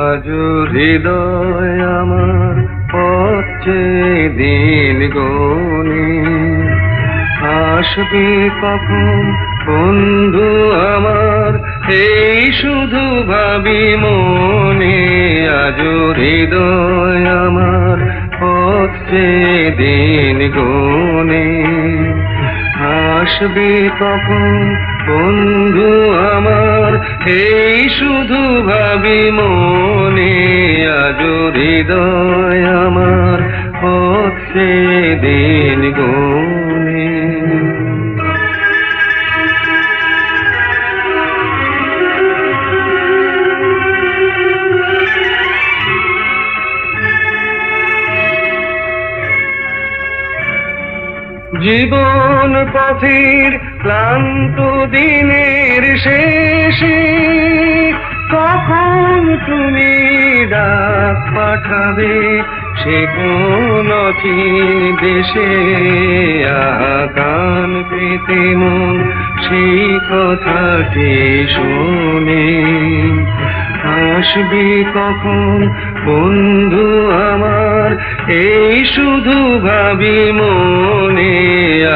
আজ হৃদয় আমার পথে দিন গনে, আসবে কখন বন্ধু আমার, এই শুধু ভাবি মনে। আজ হৃদয় আমার পথে দিন গনে, আসবে কখন বন্ধু আমার, এই শুধু ভাবি মনে। আজ হৃদয় আমার পথে দিন গনে। জীবন পথের ক্লান্ত দিনের শেষে কখন তুমি ডাক পাঠাবে, সে কোন দেশে গান পেতে মন সেই কথাটি শোনে। আসবে কখন বন্ধু আমার, এই শুধু ভাবি মনে।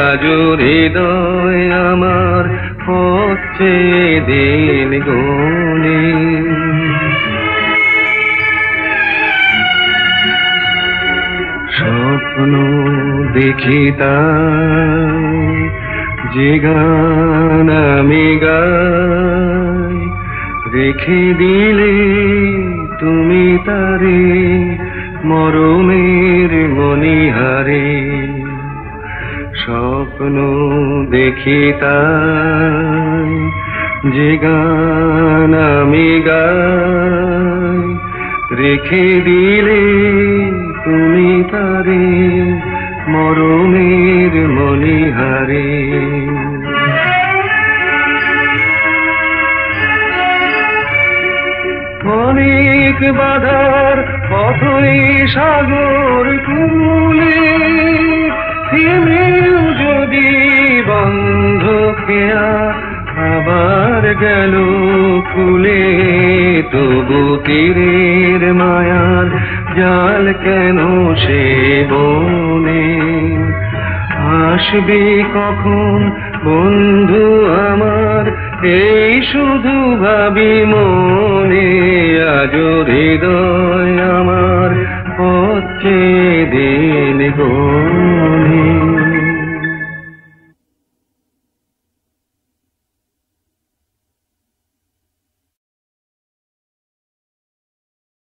আজ হৃদয় আমার পথে দিন গনে। স্বপ্ন দেখি তাই যে গান আমি গাই, রেখে দিলে তুমি তারে মরমের মণিহারে। স্বপ্ন দেখি তাই যে গান আমি গাই, রেখে দিলে তুমি তারে মরমের মণিহারে। অনেক বাধার পথই সাগর কূলে, থেমেও যদি বন্ধ খেয়া আবার গেল ফুলে। তবু তীরের মায়ার জাল কেন সে বনে, আসবে কখন বন্ধু আমার, এই শুধু ভাবি মনে। আজ হৃদয় আমার পথে